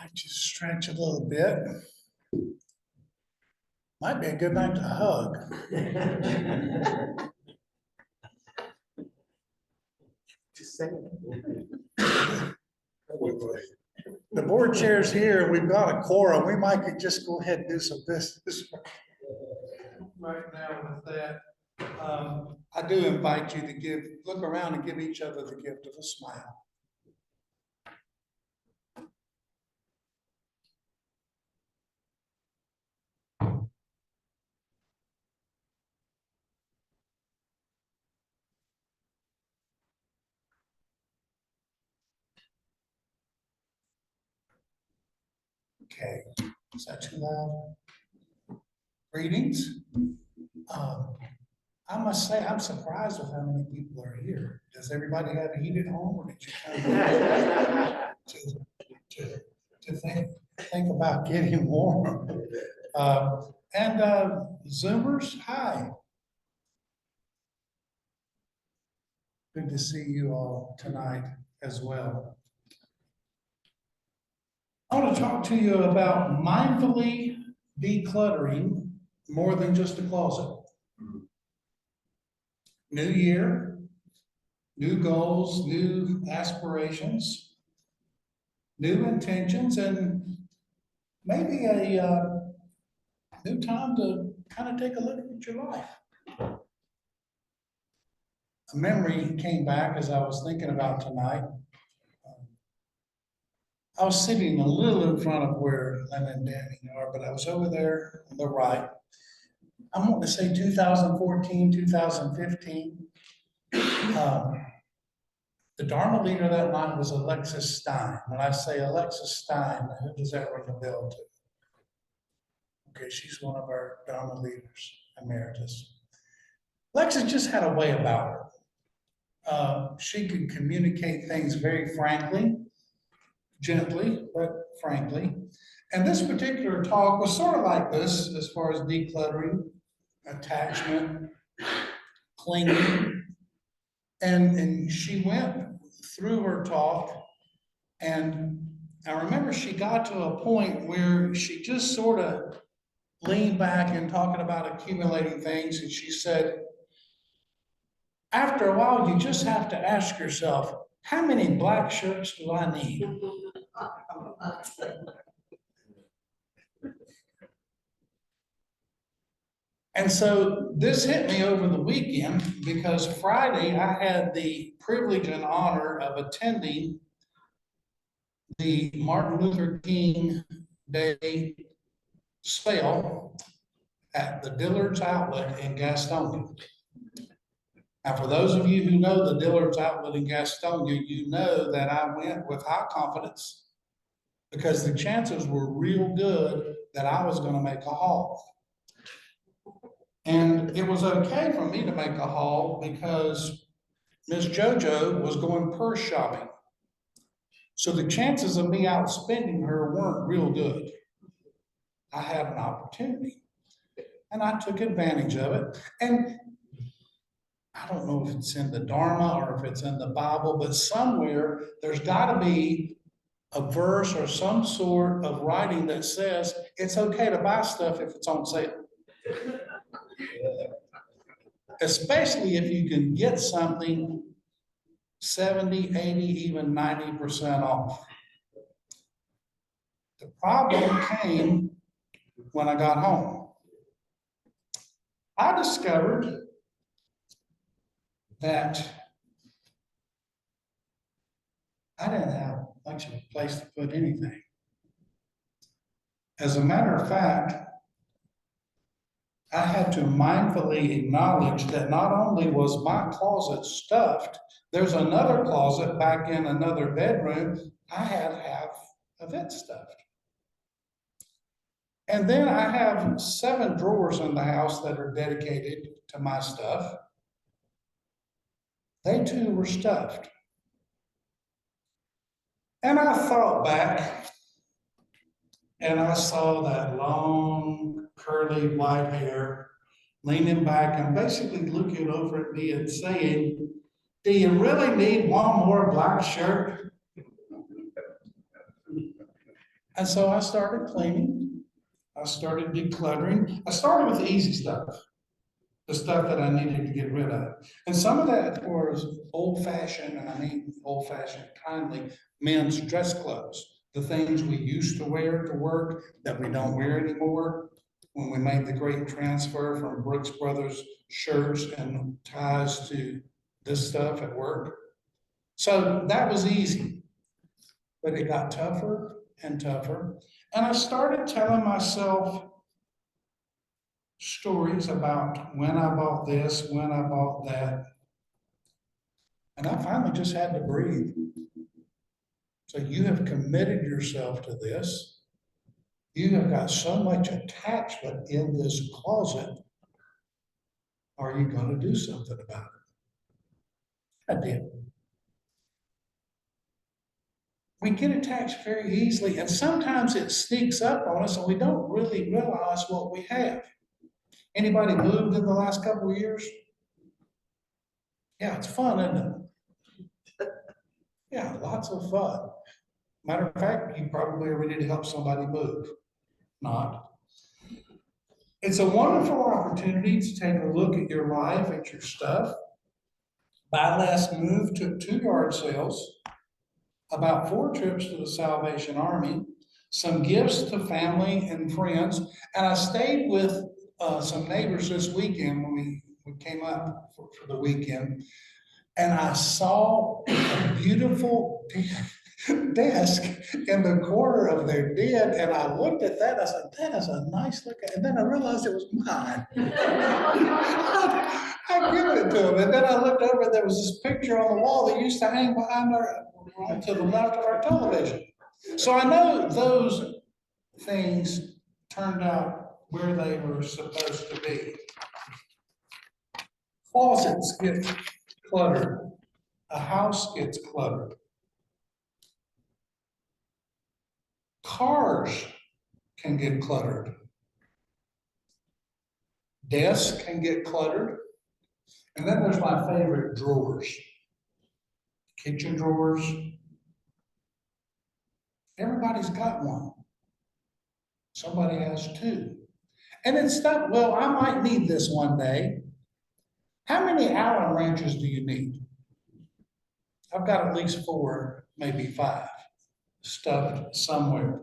I just stretch a little bit. Might be a good night to hug. Just saying. The board chair's here, we've got a quorum, we might could just go ahead and do some business right now with that. I do invite you to look around and give each other the gift of a smile. Okay, is that too loud? Greetings. I must say, I'm surprised with how many people are here. Does everybody have a heated home, or did you come to think about getting warm? And Zoomers, hi. Good to see you all tonight as well. I want to talk to you about mindfully decluttering more than just a closet. New year, new goals, new aspirations, new intentions, and maybe a new time to kind of take a look at your life. A memory came back as I was thinking about tonight. I was sitting a little in front of where Lynn and Danny are, but I was over there on the right. I'm wanting to say 2014, 2015. The Dharma leader that night was Alexis Stein. When I say Alexis Stein, who does that ring a bell to? Okay, she's one of our Dharma leaders, emeritus. Alexis just had a way about her. She could communicate things very frankly, gently, but frankly. And this particular talk was sort of like this as far as decluttering, attachment, clinging. And she went through her talk, and I remember she got to a point where she just sort of leaned back and talking about accumulating things, and she said, after a while, you just have to ask yourself, how many black shirts do I need? And so this hit me over the weekend because Friday I had the privilege and honor of attending the Martin Luther King Day sale at the Dillard's Outlet in Gastonia. Now, for those of you who know the Dillard's Outlet in Gastonia, you know that I went with high confidence because the chances were real good that I was going to make a haul. And it was okay for me to make a haul because Miss JoJo was going purse shopping. So the chances of me outspending her weren't real good. I had an opportunity and I took advantage of it. And I don't know if it's in the Dharma or if it's in the Bible, but somewhere there's got to be a verse or some sort of writing that says it's okay to buy stuff if it's on sale. Especially if you can get something 70, 80, even 90% off. The problem came when I got home. I discovered that I didn't have much of a place to put anything. As a matter of fact, I had to mindfully acknowledge that not only was my closet stuffed, there's another closet back in another bedroom. I had half of it stuffed. And then I have 7 drawers in the house that are dedicated to my stuff. They too were stuffed. And I thought back and I saw that long, curly white hair leaning back and basically looking over at me and saying, do you really need one more black shirt? And so I started cleaning. I started decluttering. I started with the easy stuff, the stuff that I needed to get rid of. And some of that was old fashioned, and I mean old fashioned kindly, men's dress clothes. The things we used to wear to work that we don't wear anymore. When we made the great transfer from Brooks Brothers shirts and ties to this stuff at work. So that was easy, but it got tougher and tougher. And I started telling myself stories about when I bought this, when I bought that. And I finally just had to breathe. So you have committed yourself to this. You have got so much attachment in this closet. Are you going to do something about it? I did. We get attached very easily, and sometimes it sneaks up on us and we don't really realize what we have. Anybody moved in the last couple of years? Yeah, it's fun, isn't it? Yeah, lots of fun. Matter of fact, you probably are ready to help somebody move. Not. It's a wonderful opportunity to take a look at your life, at your stuff. My last move took 2 yard sales, about 4 trips to the Salvation Army, some gifts to family and friends, and I stayed with some neighbors this weekend when we came up for the weekend, and I saw a beautiful desk in the corner of their den, and I looked at that, I said, that is a nice look, and then I realized it was mine. I give it to them, and then I looked over, and there was this picture on the wall that used to hang behind our, to the left of our television. So I know those things turned out where they were supposed to be. Closets get cluttered. A house gets cluttered. Cars can get cluttered. Desks can get cluttered. And then there's my favorite, drawers. Kitchen drawers. Everybody's got one. Somebody has 2. And it's stuff, well, I might need this one day. How many Allen wrenches do you need? I've got at least 4, maybe 5, stuffed somewhere.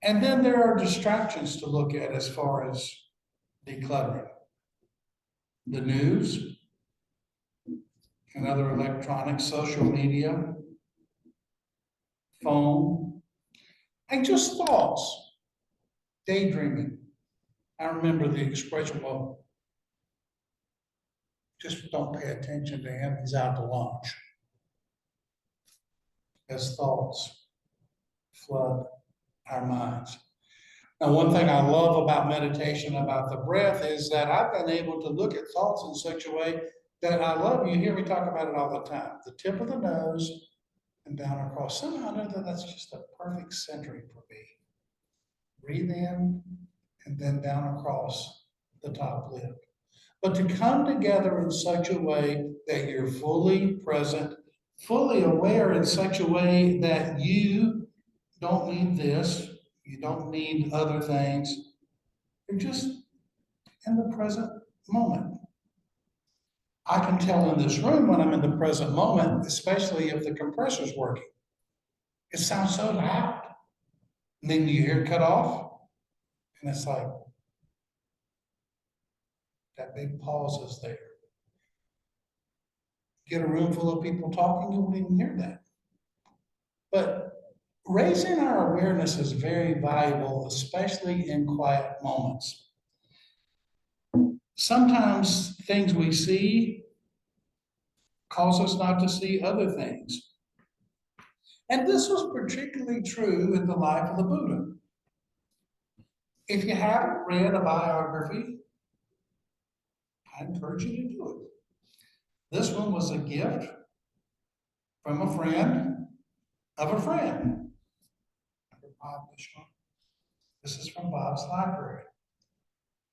And then there are distractions to look at as far as decluttering. The news and other electronics, social media, phone, and just thoughts, daydreaming. I remember the expression, well, just don't pay attention to him, he's out to lunch. As thoughts flood our minds. Now, one thing I love about meditation, about the breath, is that I've been able to look at thoughts in such a way that I love, you hear me talk about it all the time, the tip of the nose and down across. Somehow or other, that's just a perfect centering for me. Breathe in and then down across the top lip. But to come together in such a way that you're fully present, fully aware in such a way that you don't need this, you don't need other things. You're just in the present moment. I can tell in this room when I'm in the present moment, especially if the compressor's working. It sounds so loud. And then you hear it cut off, and it's like, that big pause is there. Get a room full of people talking, you won't even hear that. But raising our awareness is very valuable, especially in quiet moments. Sometimes things we see cause us not to see other things. And this was particularly true in the life of the Buddha. If you haven't read a biography, I encourage you to do it. This one was a gift from a friend of a friend. This is from Bob's library.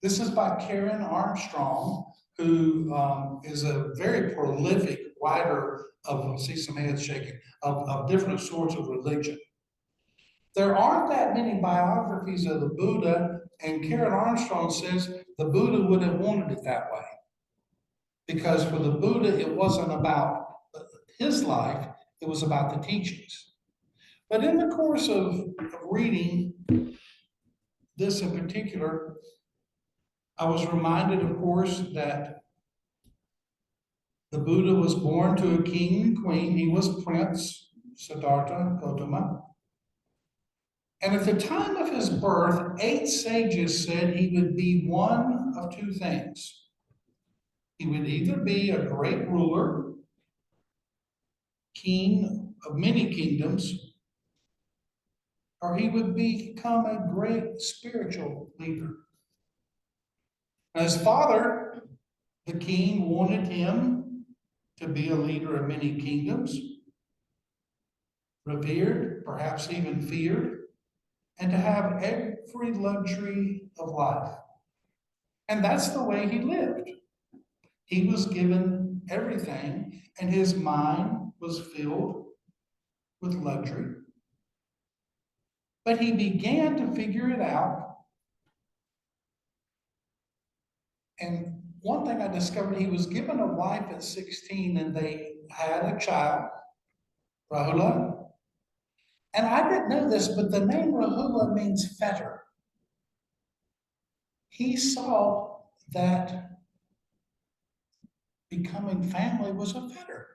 This is by Karen Armstrong, who is a very prolific writer I see some heads shaking, of different sorts of religion. There aren't that many biographies of the Buddha, and Karen Armstrong says the Buddha would have wanted it that way. Because for the Buddha, it wasn't about his life, it was about the teachings. But in the course of reading this in particular, I was reminded, of course, that the Buddha was born to a king and queen. He was Prince Siddhartha Gautama. And at the time of his birth, 8 sages said he would be one of 2 things. He would either be a great ruler, king of many kingdoms, or he would become a great spiritual leader. Now, his father, the king, wanted him to be a leader of many kingdoms, revered, perhaps even feared, and to have every luxury of life. And that's the way he lived. He was given everything, and his mind was filled with luxury. But he began to figure it out. And one thing I discovered, he was given a wife at 16, and they had a child, Rahula. And I didn't know this, but the name Rahula means fetter. He saw that becoming family was a fetter.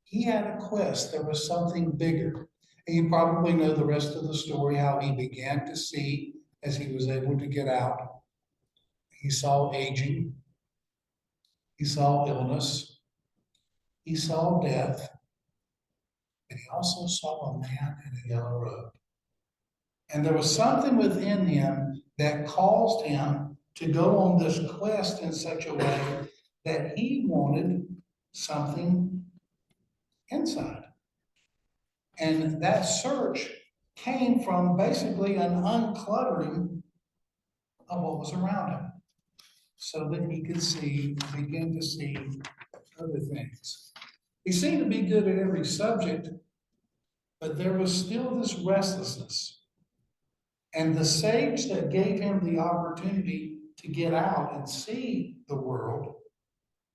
He had a quest. There was something bigger. And you probably know the rest of the story, how he began to see as he was able to get out. He saw aging. He saw illness. He saw death. And he also saw a man in a yellow robe. And there was something within him that caused him to go on this quest in such a way that he wanted something inside. And that search came from basically an uncluttering of what was around him, so that he could begin to see other things. He seemed to be good at every subject, but there was still this restlessness. And the sage that gave him the opportunity to get out and see the world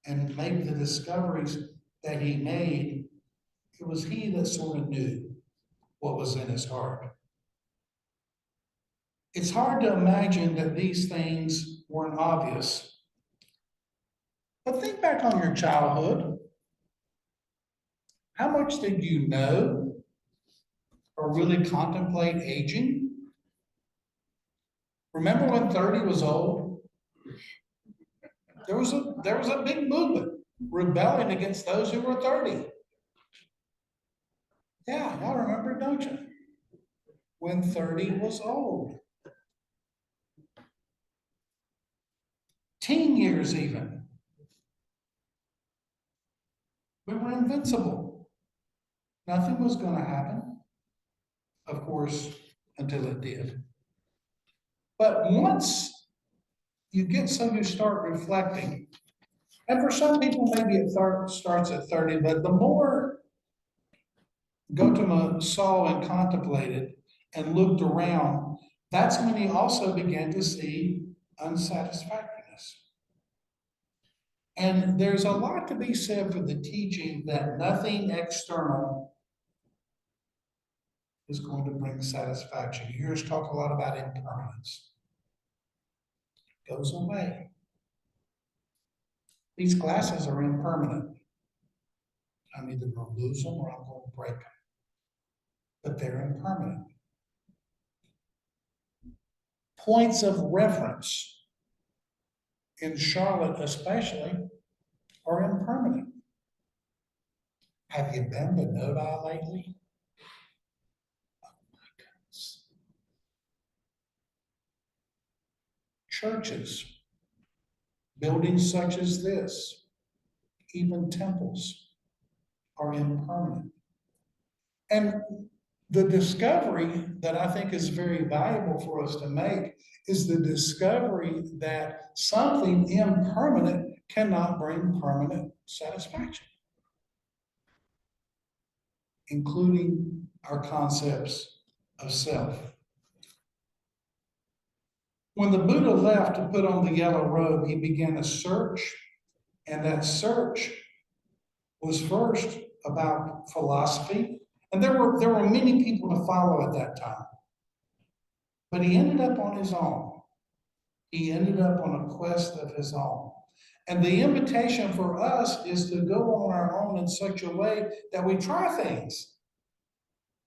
and make the discoveries that he made, it was he that sort of knew what was in his heart. It's hard to imagine that these things weren't obvious. But think back on your childhood. How much did you know or really contemplate aging? Remember when 30 was old? There was a big movement rebelling against those who were 30. Yeah, y'all remember, don't you? When 30 was old. Teen years even. We were invincible. Nothing was going to happen, of course, until it did. But once you get so you start reflecting, and for some people maybe it starts at 30, but the more Gautama saw and contemplated and looked around, that's when he also began to see unsatisfactoriness. And there's a lot to be said for the teaching that nothing external is going to bring satisfaction. You hear us talk a lot about impermanence. It goes away. These glasses are impermanent. I'm either going to lose them or I'm going to break them. But they're impermanent. Points of reference, in Charlotte especially, are impermanent. Have you been to Novi lately? Oh my goodness. Churches, buildings such as this, even temples, are impermanent. And the discovery that I think is very valuable for us to make is the discovery that something impermanent cannot bring permanent satisfaction. including our concepts of self. When the Buddha left to put on the yellow robe, he began a search, and that search was first about philosophy, and there were many people to follow at that time. But he ended up on his own. He ended up on a quest of his own. And the invitation for us is to go on our own in such a way that we try things,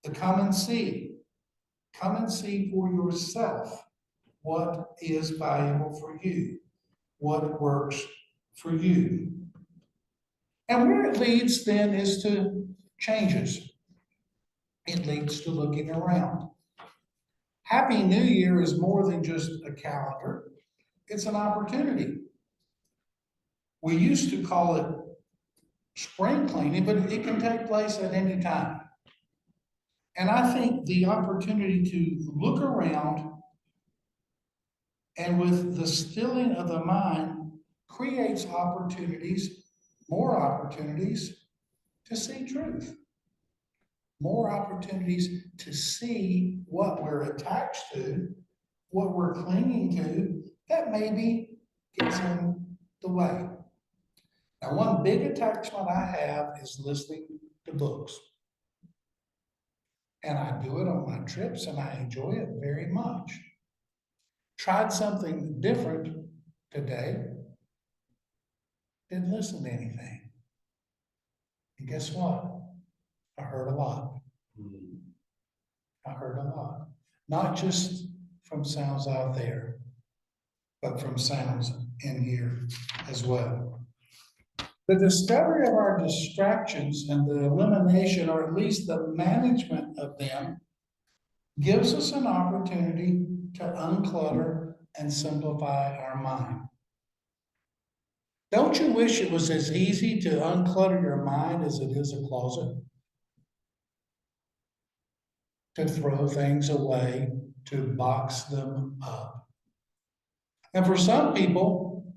to come and see. Come and see for yourself what is valuable for you, what works for you. And where it leads then is to changes. It leads to looking around. Happy New Year is more than just a calendar. It's an opportunity. We used to call it spring cleaning, but it can take place at any time. And I think the opportunity to look around and with the stilling of the mind creates opportunities, more opportunities to see truth, more opportunities to see what we're attached to, what we're clinging to, that maybe gets in the way. Now, one big attachment I have is listening to books. And I do it on my trips and I enjoy it very much. Tried something different today. Didn't listen to anything. And guess what? I heard a lot. I heard a lot. Not just from sounds out there, but from sounds in here as well. The discovery of our distractions and the elimination, or at least the management of them, gives us an opportunity to unclutter and simplify our mind. Don't you wish it was as easy to unclutter your mind as it is a closet? To throw things away, to box them up. And for some people,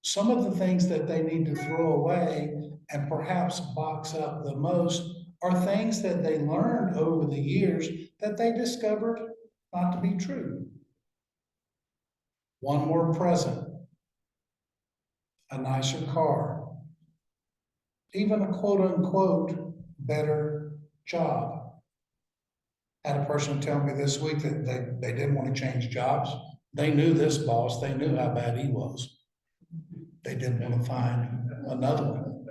some of the things that they need to throw away and perhaps box up the most are things that they learned over the years that they discovered not to be true. One more present, a nicer car, even a quote unquote better job. Had a person tell me this week that they didn't want to change jobs. They knew this boss, they knew how bad he was. They didn't want to find another one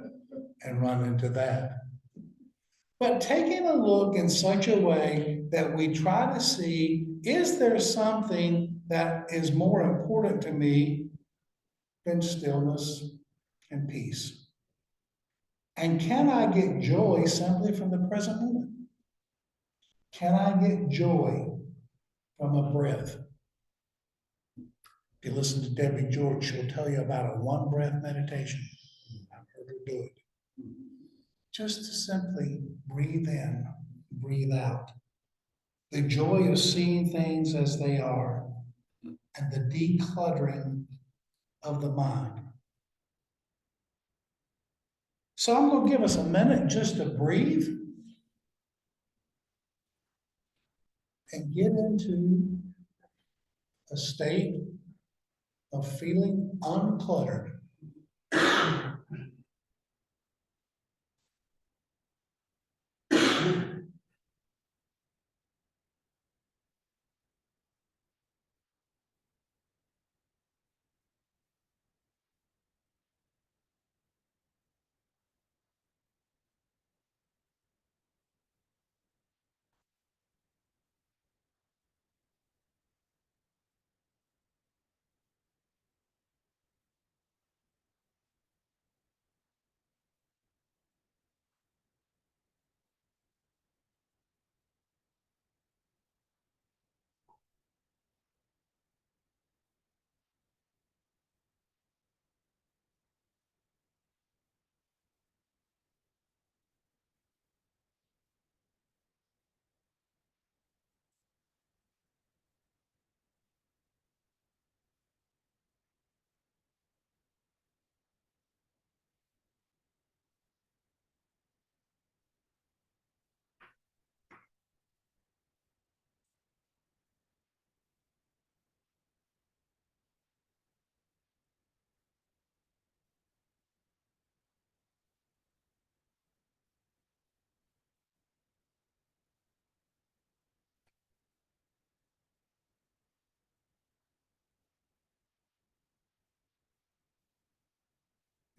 and run into that. But taking a look in such a way that we try to see, is there something that is more important to me than stillness and peace? And can I get joy simply from the present moment? Can I get joy from a breath? If you listen to Debbie George, she'll tell you about a one breath meditation. I've heard her do it. Just to simply breathe in, breathe out. The joy of seeing things as they are and the decluttering of the mind. So I'm going to give us a minute just to breathe and get into a state of feeling uncluttered.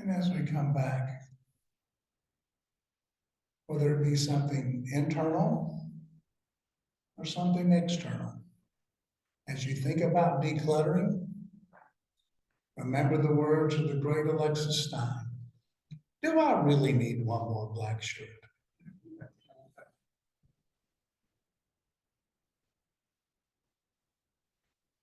And as we come back, whether it be something internal or something external, as you think about decluttering, remember the words of the great Alexis Stein. Do I really need one more black shirt?